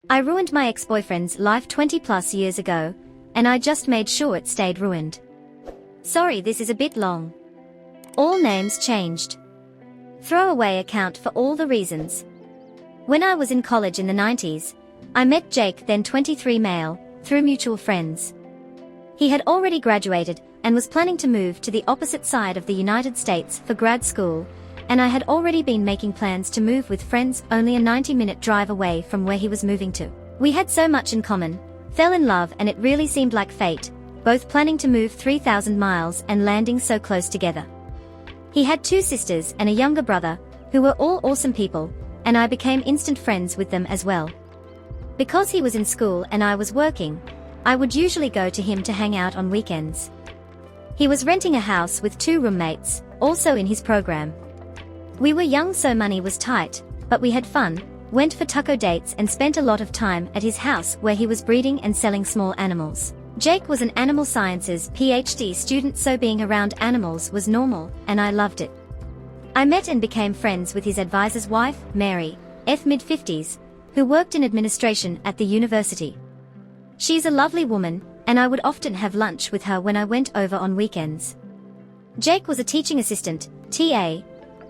I ruined my ex-boyfriend's life 20 plus years ago, and I just made sure it stayed ruined. Sorry, this is a bit long. All names changed. Throwaway account for all the reasons. When I was in college in the 90s, I met Jake, then 23 male, through mutual friends. He had already graduated and was planning to move to the opposite side of the United States for grad school, and I had already been making plans to move with friends only a 90-minute drive away from where he was moving to. We had so much in common, fell in love, and it really seemed like fate, both planning to move 3,000 miles and landing so close together. He had 2 sisters and a younger brother, who were all awesome people, and I became instant friends with them as well. Because he was in school and I was working, I would usually go to him to hang out on weekends. He was renting a house with 2 roommates, also in his program. We were young, so money was tight, but we had fun, went for taco dates and spent a lot of time at his house where he was breeding and selling small animals. Jake was an animal sciences PhD student, so being around animals was normal, and I loved it. I met and became friends with his advisor's wife, Mary, mid-50s, who worked in administration at the university. She's a lovely woman, and I would often have lunch with her when I went over on weekends. Jake was a teaching assistant, TA,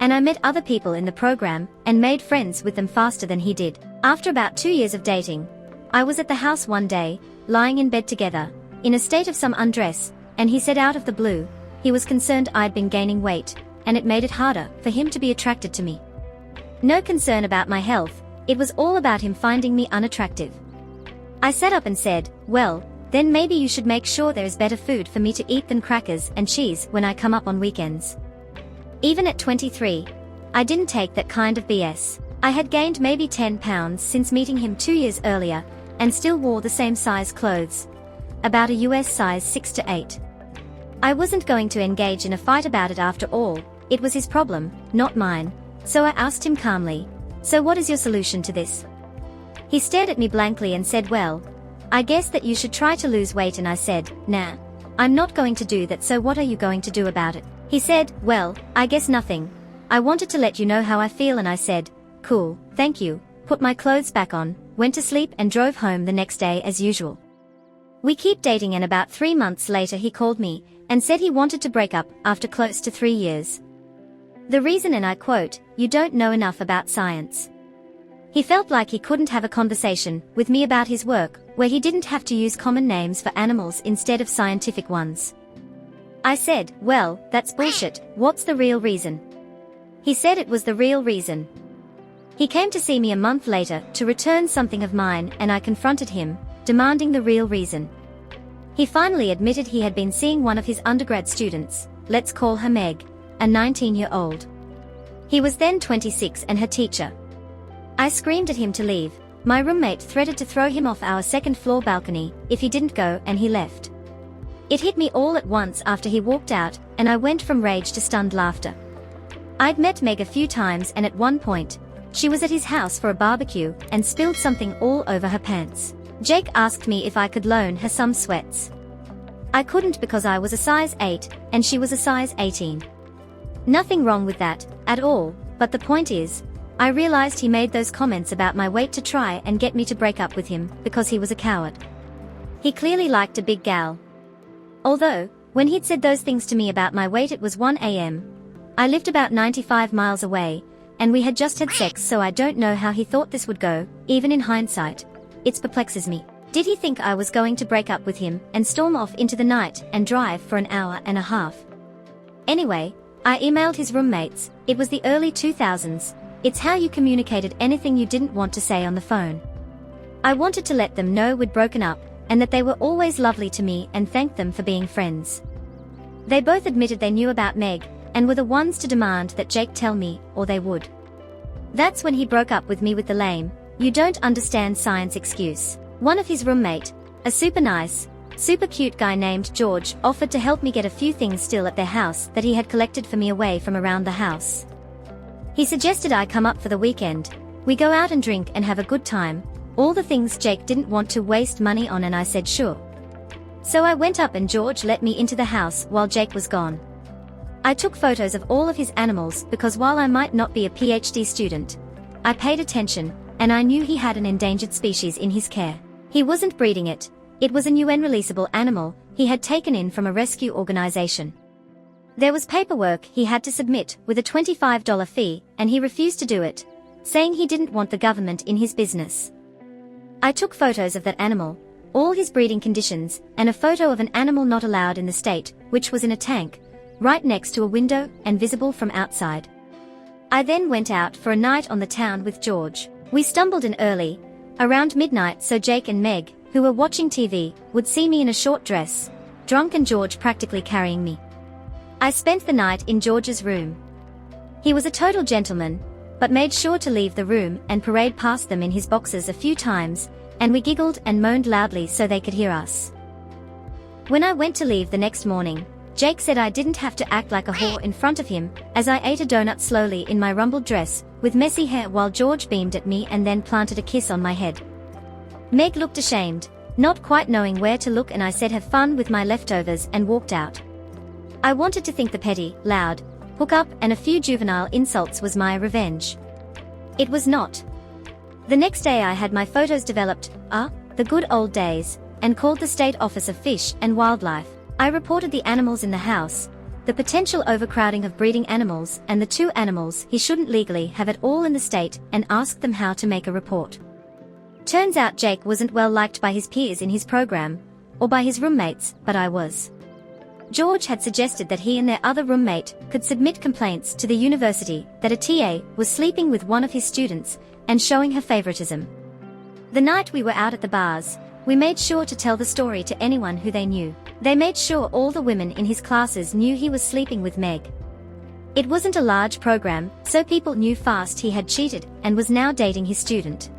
and I met other people in the program and made friends with them faster than he did. After about 2 years of dating, I was at the house one day, lying in bed together, in a state of some undress, and he said out of the blue, he was concerned I'd been gaining weight, and it made it harder for him to be attracted to me. No concern about my health, it was all about him finding me unattractive. I sat up and said, well, then maybe you should make sure there is better food for me to eat than crackers and cheese when I come up on weekends. Even at 23, I didn't take that kind of BS. I had gained maybe 10 pounds since meeting him 2 years earlier, and still wore the same size clothes. About a US size 6 to 8. I wasn't going to engage in a fight about it after all, it was his problem, not mine, so I asked him calmly, so what is your solution to this? He stared at me blankly and said, well, I guess that you should try to lose weight, and I said, nah, I'm not going to do that, so what are you going to do about it? He said, well, I guess nothing. I wanted to let you know how I feel, and I said, cool, thank you, put my clothes back on, went to sleep and drove home the next day as usual. We keep dating, and about 3 months later he called me and said he wanted to break up after close to 3 years. The reason, and I quote, you don't know enough about science. He felt like he couldn't have a conversation with me about his work where he didn't have to use common names for animals instead of scientific ones. I said, well, that's bullshit, what's the real reason? He said it was the real reason. He came to see me a month later to return something of mine, and I confronted him, demanding the real reason. He finally admitted he had been seeing one of his undergrad students, let's call her Meg, a 19-year-old. He was then 26 and her teacher. I screamed at him to leave. My roommate threatened to throw him off our second-floor balcony if he didn't go, and he left. It hit me all at once after he walked out, and I went from rage to stunned laughter. I'd met Meg a few times, and at one point, she was at his house for a barbecue and spilled something all over her pants. Jake asked me if I could loan her some sweats. I couldn't because I was a size 8 and she was a size 18. Nothing wrong with that, at all, but the point is, I realized he made those comments about my weight to try and get me to break up with him because he was a coward. He clearly liked a big gal. Although, when he'd said those things to me about my weight, it was 1 a.m. I lived about 95 miles away, and we had just had sex, so I don't know how he thought this would go, even in hindsight. It perplexes me. Did he think I was going to break up with him and storm off into the night and drive for an hour and a half? Anyway, I emailed his roommates. It was the early 2000s. It's how you communicated anything you didn't want to say on the phone. I wanted to let them know we'd broken up, and that they were always lovely to me, and thanked them for being friends. They both admitted they knew about Meg, and were the ones to demand that Jake tell me, or they would. That's when he broke up with me with the lame, you don't understand science excuse. One of his roommate, a super nice, super cute guy named George, offered to help me get a few things still at their house that he had collected for me away from around the house. He suggested I come up for the weekend, we go out and drink and have a good time, all the things Jake didn't want to waste money on, and I said sure. So I went up and George let me into the house while Jake was gone. I took photos of all of his animals because while I might not be a PhD student, I paid attention, and I knew he had an endangered species in his care. He wasn't breeding it. It was an UN-releasable animal he had taken in from a rescue organization. There was paperwork he had to submit with a $25 fee, and he refused to do it, saying he didn't want the government in his business. I took photos of that animal, all his breeding conditions, and a photo of an animal not allowed in the state, which was in a tank, right next to a window and visible from outside. I then went out for a night on the town with George. We stumbled in early, around midnight, so Jake and Meg, who were watching TV, would see me in a short dress, drunk, and George practically carrying me. I spent the night in George's room. He was a total gentleman, but made sure to leave the room and parade past them in his boxers a few times, and we giggled and moaned loudly so they could hear us. When I went to leave the next morning, Jake said I didn't have to act like a whore in front of him, as I ate a donut slowly in my rumpled dress, with messy hair, while George beamed at me and then planted a kiss on my head. Meg looked ashamed, not quite knowing where to look, and I said have fun with my leftovers and walked out. I wanted to think the petty, loud, hookup and a few juvenile insults was my revenge. It was not. The next day I had my photos developed, the good old days, and called the State Office of Fish and Wildlife. I reported the animals in the house, the potential overcrowding of breeding animals, and the 2 animals he shouldn't legally have at all in the state, and asked them how to make a report. Turns out Jake wasn't well liked by his peers in his program, or by his roommates, but I was. George had suggested that he and their other roommate could submit complaints to the university that a TA was sleeping with one of his students and showing her favoritism. The night we were out at the bars, we made sure to tell the story to anyone who they knew. They made sure all the women in his classes knew he was sleeping with Meg. It wasn't a large program, so people knew fast he had cheated and was now dating his student.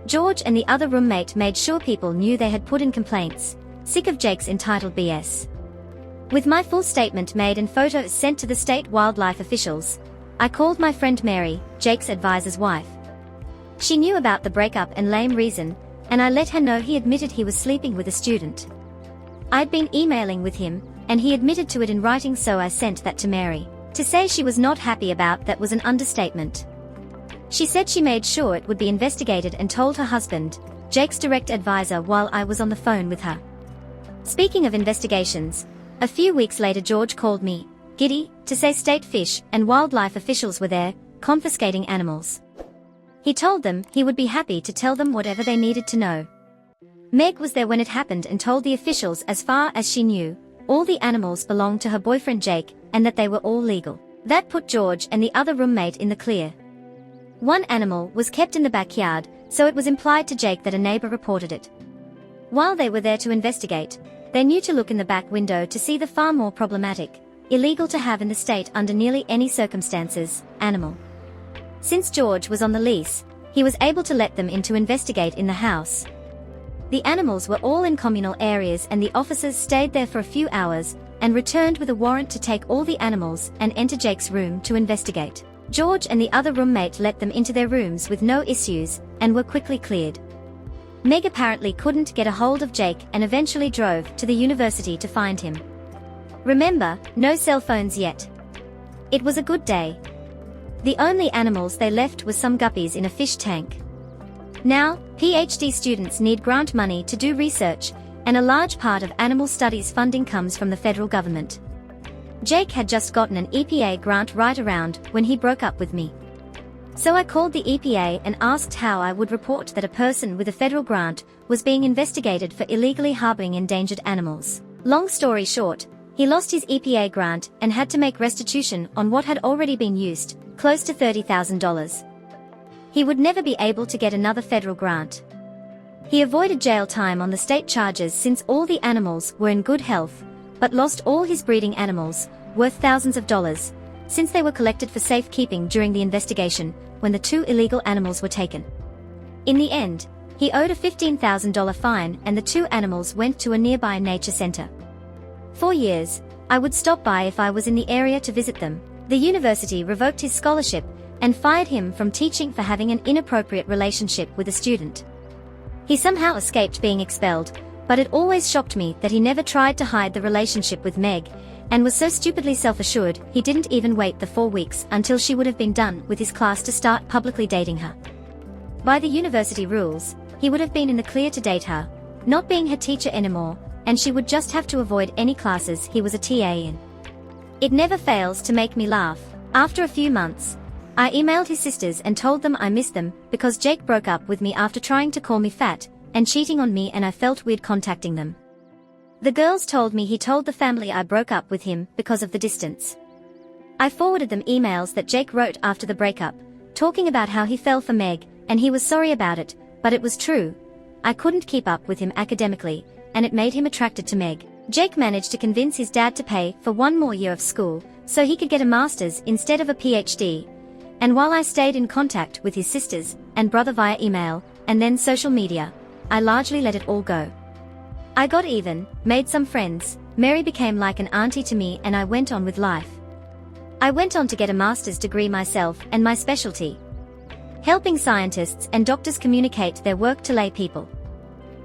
George and the other roommate made sure people knew they had put in complaints, sick of Jake's entitled BS. With my full statement made and photos sent to the state wildlife officials, I called my friend Mary, Jake's advisor's wife. She knew about the breakup and lame reason, and I let her know he admitted he was sleeping with a student. I'd been emailing with him, and he admitted to it in writing, so I sent that to Mary. To say she was not happy about that was an understatement. She said she made sure it would be investigated and told her husband, Jake's direct advisor, while I was on the phone with her. Speaking of investigations, a few weeks later George called me, giddy, to say state fish and wildlife officials were there, confiscating animals. He told them he would be happy to tell them whatever they needed to know. Meg was there when it happened and told the officials, as far as she knew, all the animals belonged to her boyfriend Jake, and that they were all legal. That put George and the other roommate in the clear. One animal was kept in the backyard, so it was implied to Jake that a neighbor reported it. While they were there to investigate, they knew to look in the back window to see the far more problematic, illegal to have in the state under nearly any circumstances, animal. Since George was on the lease, he was able to let them in to investigate in the house. The animals were all in communal areas, and the officers stayed there for a few hours, and returned with a warrant to take all the animals and enter Jake's room to investigate. George and the other roommate let them into their rooms with no issues, and were quickly cleared. Meg apparently couldn't get a hold of Jake and eventually drove to the university to find him. Remember, no cell phones yet. It was a good day. The only animals they left were some guppies in a fish tank. Now, PhD students need grant money to do research, and a large part of animal studies funding comes from the federal government. Jake had just gotten an EPA grant right around when he broke up with me. So I called the EPA and asked how I would report that a person with a federal grant was being investigated for illegally harboring endangered animals. Long story short, he lost his EPA grant and had to make restitution on what had already been used, close to $30,000. He would never be able to get another federal grant. He avoided jail time on the state charges since all the animals were in good health, but lost all his breeding animals, worth thousands of dollars, since they were collected for safekeeping during the investigation, when the 2 illegal animals were taken. In the end, he owed a $15,000 fine, and the 2 animals went to a nearby nature center. For years, I would stop by if I was in the area to visit them. The university revoked his scholarship and fired him from teaching for having an inappropriate relationship with a student. He somehow escaped being expelled, but it always shocked me that he never tried to hide the relationship with Meg, and was so stupidly self-assured he didn't even wait the 4 weeks until she would have been done with his class to start publicly dating her. By the university rules, he would have been in the clear to date her, not being her teacher anymore, and she would just have to avoid any classes he was a TA in. It never fails to make me laugh. After a few months, I emailed his sisters and told them I missed them because Jake broke up with me after trying to call me fat and cheating on me, and I felt weird contacting them. The girls told me he told the family I broke up with him because of the distance. I forwarded them emails that Jake wrote after the breakup, talking about how he fell for Meg and he was sorry about it, but it was true. I couldn't keep up with him academically, and it made him attracted to Meg. Jake managed to convince his dad to pay for one more year of school so he could get a master's instead of a PhD. And while I stayed in contact with his sisters and brother via email and then social media, I largely let it all go. I got even, made some friends, Mary became like an auntie to me, and I went on with life. I went on to get a master's degree myself, and my specialty: helping scientists and doctors communicate their work to lay people.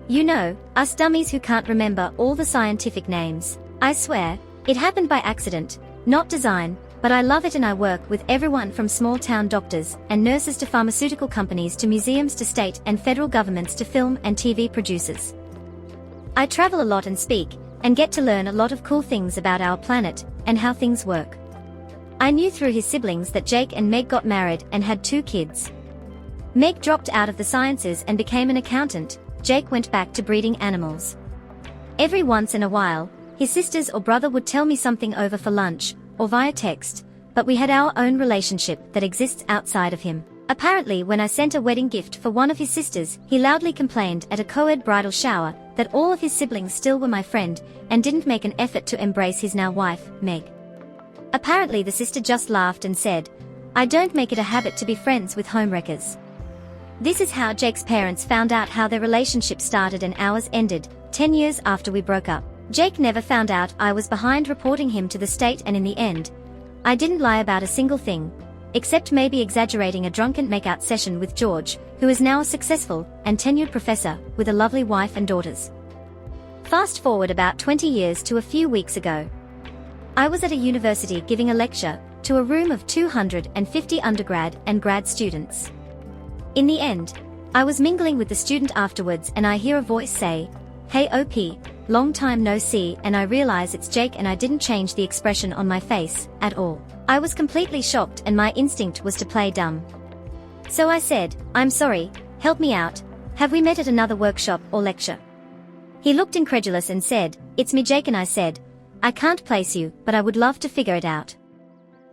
You know, us dummies who can't remember all the scientific names. I swear, it happened by accident, not design, but I love it, and I work with everyone from small-town doctors and nurses to pharmaceutical companies to museums to state and federal governments to film and TV producers. I travel a lot and speak, and get to learn a lot of cool things about our planet and how things work. I knew through his siblings that Jake and Meg got married and had 2 kids. Meg dropped out of the sciences and became an accountant. Jake went back to breeding animals. Every once in a while, his sisters or brother would tell me something over for lunch or via text, but we had our own relationship that exists outside of him. Apparently, when I sent a wedding gift for one of his sisters, he loudly complained at a co-ed bridal shower that all of his siblings still were my friend and didn't make an effort to embrace his now wife, Meg. Apparently the sister just laughed and said, "I don't make it a habit to be friends with homewreckers." This is how Jake's parents found out how their relationship started and ours ended, 10 years after we broke up. Jake never found out I was behind reporting him to the state, and in the end, I didn't lie about a single thing, except maybe exaggerating a drunken makeout session with George, who is now a successful and tenured professor with a lovely wife and daughters. Fast forward about 20 years to a few weeks ago. I was at a university giving a lecture to a room of 250 undergrad and grad students. In the end, I was mingling with the student afterwards, and I hear a voice say, "Hey OP, long time no see," and I realize it's Jake, and I didn't change the expression on my face at all. I was completely shocked, and my instinct was to play dumb. So I said, "I'm sorry, help me out, have we met at another workshop or lecture?" He looked incredulous and said, "It's me Jake," and I said, "I can't place you, but I would love to figure it out."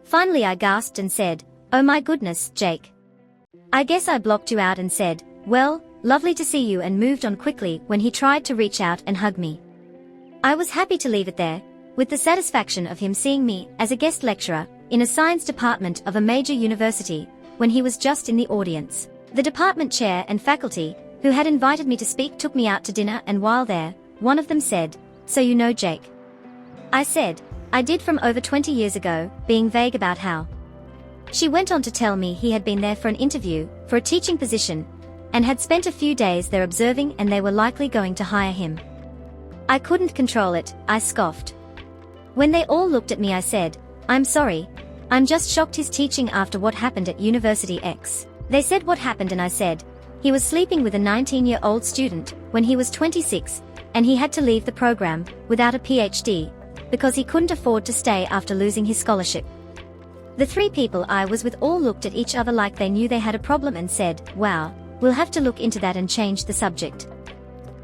Finally I gasped and said, "Oh my goodness, Jake. I guess I blocked you out," and said, "Well, lovely to see you," and moved on quickly when he tried to reach out and hug me. I was happy to leave it there, with the satisfaction of him seeing me as a guest lecturer in a science department of a major university when he was just in the audience. The department chair and faculty, who had invited me to speak, took me out to dinner, and while there, one of them said, "So you know Jake?" I said, "I did, from over 20 years ago," being vague about how. She went on to tell me he had been there for an interview for a teaching position and had spent a few days there observing, and they were likely going to hire him. I couldn't control it, I scoffed. When they all looked at me, I said, "I'm sorry, I'm just shocked he's teaching after what happened at University X." They said, "What happened?" and I said, "He was sleeping with a 19-year-old student when he was 26, and he had to leave the program without a PhD because he couldn't afford to stay after losing his scholarship." The 3 people I was with all looked at each other like they knew they had a problem and said, "Wow, we'll have to look into that and change the subject."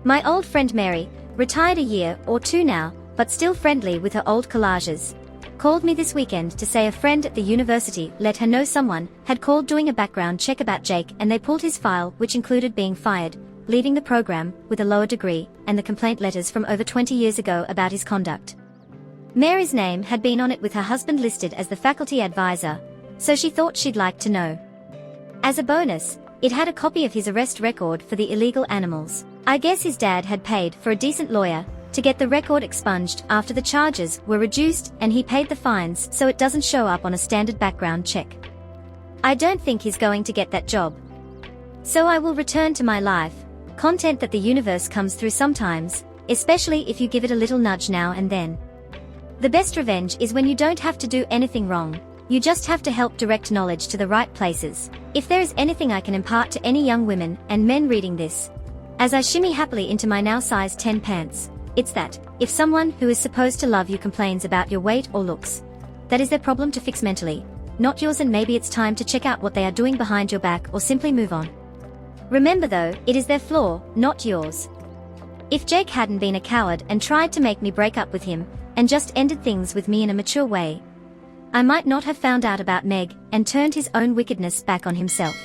My old friend Mary, retired a year or 2 now, but still friendly with her old collages, called me this weekend to say a friend at the university let her know someone had called doing a background check about Jake, and they pulled his file, which included being fired, leaving the program with a lower degree, and the complaint letters from over 20 years ago about his conduct. Mary's name had been on it with her husband listed as the faculty advisor, so she thought she'd like to know. As a bonus, it had a copy of his arrest record for the illegal animals. I guess his dad had paid for a decent lawyer to get the record expunged after the charges were reduced, and he paid the fines so it doesn't show up on a standard background check. I don't think he's going to get that job. So I will return to my life, content that the universe comes through sometimes, especially if you give it a little nudge now and then. The best revenge is when you don't have to do anything wrong, You just have to help direct knowledge to the right places. If there is anything I can impart to any young women and men reading this, as I shimmy happily into my now size 10 pants, it's that, if someone who is supposed to love you complains about your weight or looks, that is their problem to fix mentally, not yours, and maybe it's time to check out what they are doing behind your back or simply move on. Remember though, it is their flaw, not yours. If Jake hadn't been a coward and tried to make me break up with him, and just ended things with me in a mature way, I might not have found out about Meg and turned his own wickedness back on himself.